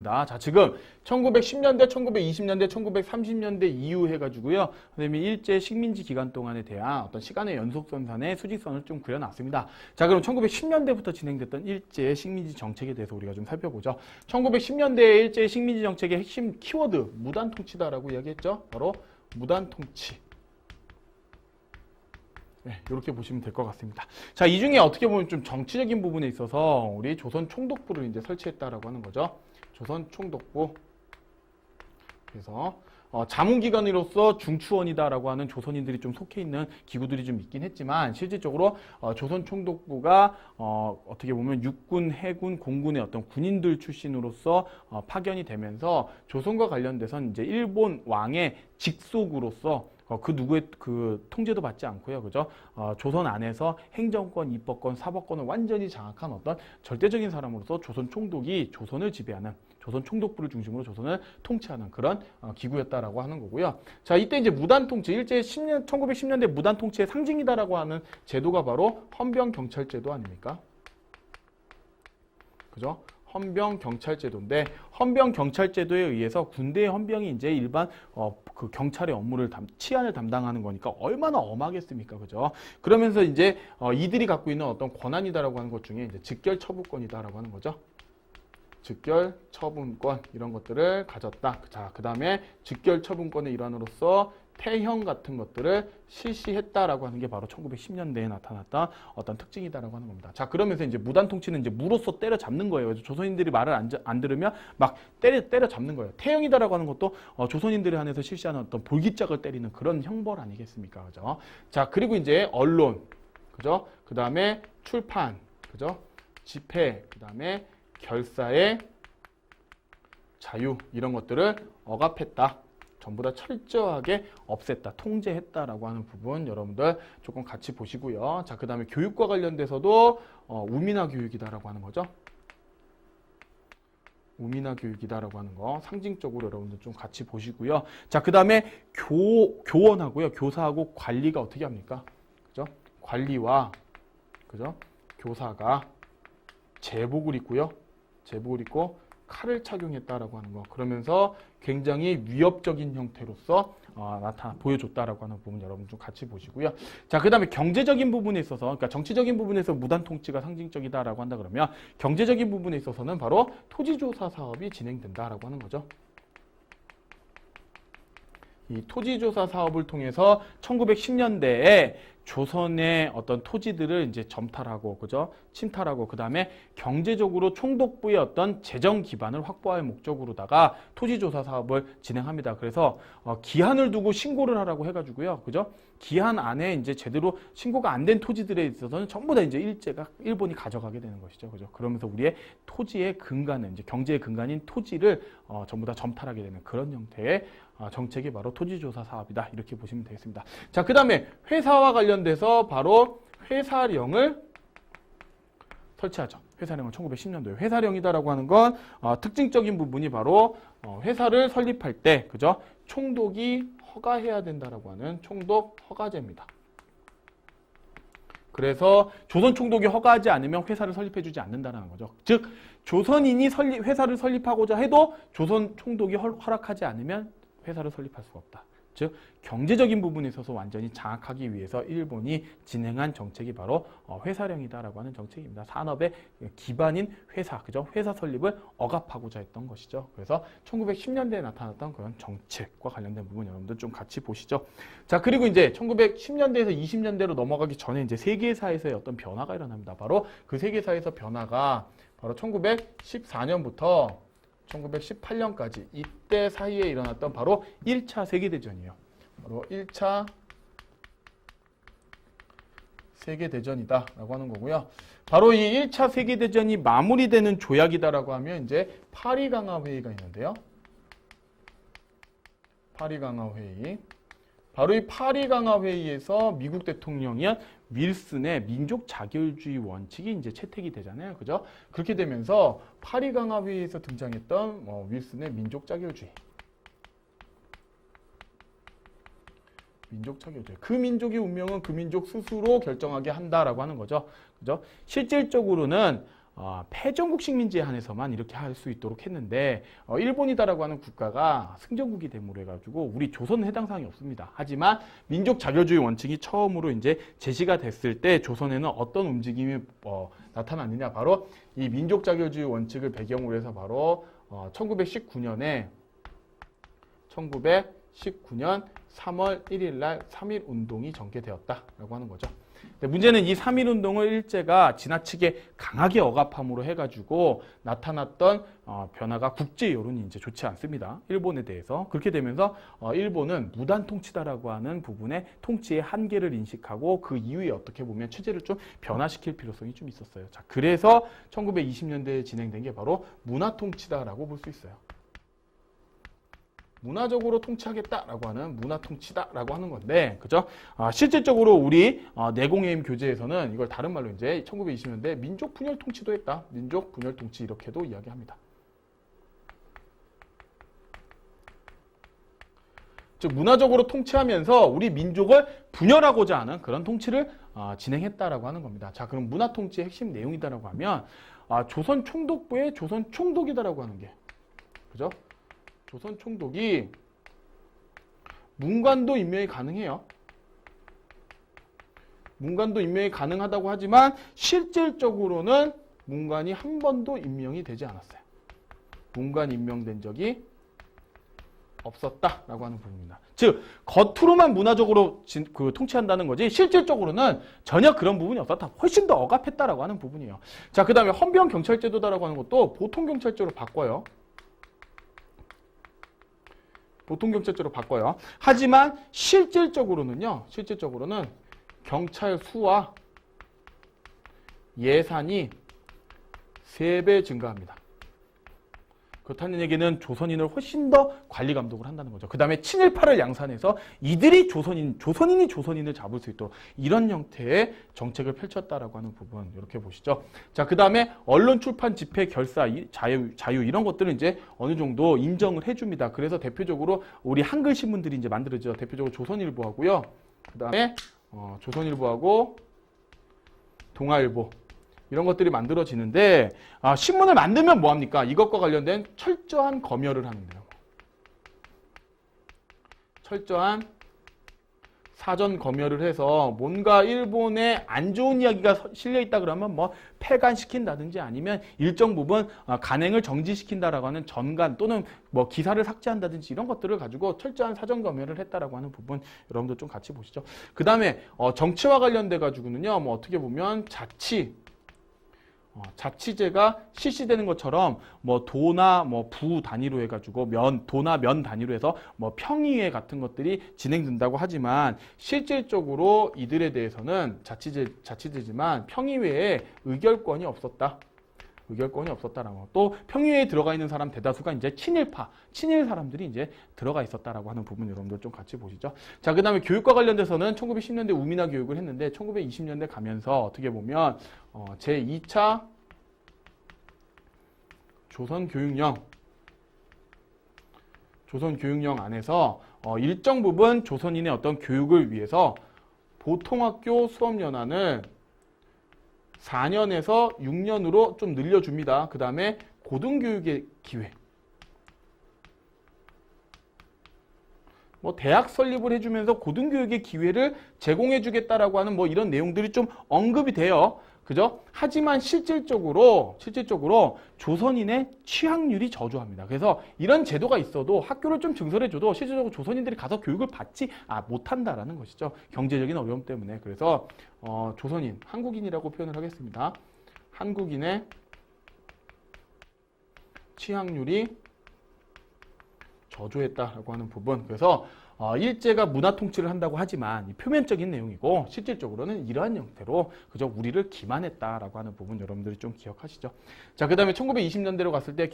자, 지금 1910년대, 1920년대, 1930년대 이후 해가지고요. 선생님이 일제 식민지 기간 동안에 대한 어떤 시간의 연속선상의 수직선을 좀 그려놨습니다. 자, 그럼 1910년대부터 진행됐던 일제 식민지 정책에 대해서 우리가 좀 살펴보죠. 1910년대의 일제 식민지 정책의 핵심 키워드, 무단통치다라고 이야기했죠. 바로 무단통치. 네, 이렇게 보시면 될 것 같습니다. 자, 이 중에 어떻게 보면 좀 정치적인 부분에 있어서 우리 조선 총독부를 이제 설치했다라고 하는 거죠. 조선 총독부. 그래서 자문기관으로서 중추원이다라고 하는 조선인들이 좀 속해 있는 기구들이 좀 있긴 했지만 실질적으로 조선 총독부가 어떻게 보면 육군, 해군, 공군의 어떤 군인들 출신으로서 파견이 되면서 조선과 관련돼서는 이제 일본 왕의 직속으로서 그 누구의 그 통제도 받지 않고요, 그죠? 조선 안에서 행정권, 입법권, 사법권을 완전히 장악한 어떤 절대적인 사람으로서 조선 총독이 조선을 지배하는, 조선 총독부를 중심으로 조선을 통치하는 그런 기구였다라고 하는 거고요. 자, 이때 이제 무단통치, 일제 1910년대 무단통치의 상징이다라고 하는 제도가 바로 헌병경찰제도 아닙니까? 그죠? 헌병경찰제도인데 헌병경찰제도에 의해서 군대의 헌병이 이제 일반 그 경찰의 업무를 치안을 담당하는 거니까 얼마나 엄하겠습니까, 그죠? 그러면서 이제 이들이 갖고 있는 어떤 권한이다라고 하는 것 중에 이제 직결처분권이다라고 하는 거죠. 직결처분권 이런 것들을 가졌다. 자, 그 다음에 직결처분권의 일환으로서 태형 같은 것들을 실시했다라고 하는 게 바로 1910년대에 나타났던 어떤 특징이다라고 하는 겁니다. 자, 그러면서 이제 무단통치는 이제 무로써 때려잡는 거예요. 그래서 조선인들이 말을 안 들으면 막 때려잡는 거예요. 태형이다라고 하는 것도 조선인들에 한해서 실시하는 어떤 볼기짝을 때리는 그런 형벌 아니겠습니까? 그죠? 자, 그리고 이제 언론, 그죠? 그 다음에 출판, 그죠? 집회, 그 다음에 결사의 자유 이런 것들을 억압했다. 전부 다 철저하게 없앴다, 통제했다라고 하는 부분 여러분들 조금 같이 보시고요. 자, 그 다음에 교육과 관련돼서도 우민화 교육이다라고 하는 거죠. 우민화 교육이다라고 하는 거 상징적으로 여러분들 좀 같이 보시고요. 자, 그 다음에 교원하고요, 교사하고 관리가 어떻게 합니까? 그죠? 관리와 그죠? 교사가 제복을 입고요. 제복을 입고 칼을 착용했다라고 하는 거. 그러면서 굉장히 위협적인 형태로서 보여줬다라고 하는 부분 여러분 좀 같이 보시고요. 자, 그 다음에 경제적인 부분에 있어서, 그러니까 정치적인 부분에서 무단통치가 상징적이다라고 한다 그러면 경제적인 부분에 있어서는 바로 토지조사 사업이 진행된다라고 하는 거죠. 이 토지조사 사업을 통해서 1910년대에 조선의 어떤 토지들을 이제 점탈하고, 그죠? 침탈하고, 그 다음에 경제적으로 총독부의 어떤 재정 기반을 확보할 목적으로다가 토지조사 사업을 진행합니다. 그래서 기한을 두고 신고를 하라고 해가지고요, 그죠? 기한 안에 이제 제대로 신고가 안 된 토지들에 있어서는 전부 다 이제 일본이 가져가게 되는 것이죠, 그죠? 그러면서 우리의 토지의 근간은 이제 경제의 근간인 토지를 전부 다 점탈하게 되는 그런 형태의 정책이 바로 토지조사 사업이다. 이렇게 보시면 되겠습니다. 자, 그 다음에 회사와 관련돼서 바로 회사령을 설치하죠. 회사령은 1910년도에 회사령이다라고 하는 건 특징적인 부분이 바로 회사를 설립할 때, 그죠? 총독이 허가해야 된다라고 하는 총독 허가제입니다. 그래서 조선 총독이 허가하지 않으면 회사를 설립해주지 않는다는 거죠. 즉, 조선인이 회사를 설립하고자 해도 조선 총독이 허락하지 않으면 회사를 설립할 수가 없다. 즉, 경제적인 부분에 있어서 완전히 장악하기 위해서 일본이 진행한 정책이 바로 회사령이다라고 하는 정책입니다. 산업의 기반인 회사, 그죠? 회사 설립을 억압하고자 했던 것이죠. 그래서 1910년대에 나타났던 그런 정책과 관련된 부분 여러분들 좀 같이 보시죠. 자, 그리고 이제 1910년대에서 20년대로 넘어가기 전에 이제 세계사에서의 어떤 변화가 일어납니다. 바로 그 세계사에서 변화가 바로 1914년부터 1918년까지 이때 사이에 일어났던 바로 1차 세계대전이에요. 바로 1차 세계대전이다라고 하는 거고요. 바로 이 1차 세계대전이 마무리되는 조약이다라고 하면 이제 파리강화회의가 있는데요. 파리강화회의. 바로 이 파리강화회의에서 미국 대통령이었 윌슨의 민족 자결주의 원칙이 이제 채택이 되잖아요. 그죠? 그렇게 되면서 파리강화회의에서 등장했던 윌슨의 민족 자결주의. 민족 자결주의. 그 민족의 운명은 그 민족 스스로 결정하게 한다라고 하는 거죠. 그죠? 실질적으로는 패전국 식민지에 한해서만 이렇게 할 수 있도록 했는데 일본이다라고 하는 국가가 승전국이 됨으로 해가지고 우리 조선은 해당 사항이 없습니다. 하지만 민족 자결주의 원칙이 처음으로 이제 제시가 됐을 때 조선에는 어떤 움직임이 나타났느냐, 바로 이 민족 자결주의 원칙을 배경으로 해서 바로 1919년 3월 1일 날 3.1 운동이 전개되었다라고 하는 거죠. 문제는 이 3.1 운동을 일제가 지나치게 강하게 억압함으로 해가지고 나타났던 변화가 국제 여론이 이제 좋지 않습니다. 일본에 대해서. 그렇게 되면서 일본은 무단 통치다라고 하는 부분에 통치의 한계를 인식하고 그 이후에 어떻게 보면 체제를 좀 변화시킬 필요성이 좀 있었어요. 자, 그래서 1920년대에 진행된 게 바로 문화 통치다라고 볼 수 있어요. 문화적으로 통치하겠다라고 하는 문화 통치다라고 하는 건데, 그죠? 실질적으로 우리 내공해임 교재에서는 이걸 다른 말로 이제 1920년대 민족 분열 통치도 했다. 민족 분열 통치 이렇게도 이야기합니다. 즉 문화적으로 통치하면서 우리 민족을 분열하고자 하는 그런 통치를 진행했다라고 하는 겁니다. 자, 그럼 문화 통치의 핵심 내용이다라고 하면 조선 총독부의 조선 총독이다라고 하는 게, 그죠? 조선 총독이 문관도 임명이 가능해요. 문관도 임명이 가능하다고 하지만 실질적으로는 문관이 한 번도 임명이 되지 않았어요. 문관 임명된 적이 없었다라고 하는 부분입니다. 즉 겉으로만 문화적으로 통치한다는 거지 실질적으로는 전혀 그런 부분이 없었다. 훨씬 더 억압했다라고 하는 부분이에요. 자, 그 다음에 헌병 경찰제도다라고 하는 것도 보통 경찰제로 바꿔요. 보통 경찰제로 바꿔요. 하지만 실질적으로는 경찰 수와 예산이 3배 증가합니다. 그렇다는 얘기는 조선인을 훨씬 더 관리 감독을 한다는 거죠. 그 다음에 친일파를 양산해서 이들이 조선인이 조선인을 잡을 수 있도록 이런 형태의 정책을 펼쳤다라고 하는 부분 이렇게 보시죠. 자, 그 다음에 언론, 출판, 집회, 결사, 자유 이런 것들은 이제 어느 정도 인정을 해줍니다. 그래서 대표적으로 우리 한글 신문들이 이제 만들어져. 대표적으로 조선일보하고요. 그 다음에 조선일보하고 동아일보. 이런 것들이 만들어지는데 신문을 만들면 뭐합니까? 이것과 관련된 철저한 검열을 하는데요. 철저한 사전 검열을 해서 뭔가 일본에 안 좋은 이야기가 실려있다 그러면 뭐 폐간시킨다든지 아니면 일정 부분 간행을 정지시킨다라고 하는 전간 또는 뭐 기사를 삭제한다든지 이런 것들을 가지고 철저한 사전 검열을 했다라고 하는 부분 여러분들 좀 같이 보시죠. 그 다음에 정치와 관련돼 가지고는요, 뭐 어떻게 보면 자치제가 실시되는 것처럼 뭐 도나 뭐 부 단위로 해가지고 도나 면 단위로 해서 뭐 평의회 같은 것들이 진행된다고 하지만 실질적으로 이들에 대해서는 자치제지만 평의회에 의결권이 없었다. 의결권이 없었다라고. 또 평의회에 들어가 있는 사람 대다수가 이제 친일 사람들이 이제 들어가 있었다라고 하는 부분 여러분들 좀 같이 보시죠. 자, 그 다음에 교육과 관련돼서는 1910년대 우민화 교육을 했는데 1920년대 가면서 어떻게 보면 제2차 조선교육령 안에서 일정 부분 조선인의 어떤 교육을 위해서 보통학교 수업연한을 4년에서 6년으로 좀 늘려줍니다. 그 다음에 고등교육의 기회. 뭐 대학 설립을 해주면서 고등교육의 기회를 제공해주겠다라고 하는 뭐 이런 내용들이 좀 언급이 돼요. 그죠? 하지만 실질적으로 조선인의 취학률이 저조합니다. 그래서 이런 제도가 있어도 학교를 좀 증설해줘도 실질적으로 조선인들이 가서 교육을 받지 못한다라는 것이죠. 경제적인 어려움 때문에. 그래서 조선인, 한국인이라고 표현을 하겠습니다. 한국인의 취학률이 저조했다라고 하는 부분. 그래서 일제가 문화 통치를 한다고 하지만 표면적인 내용이고 실질적으로는 이러한 형태로 그저 우리를 기만했다라고 하는 부분 여러분들이 좀 기억하시죠. 자, 그 다음에 1920년대로 갔을 때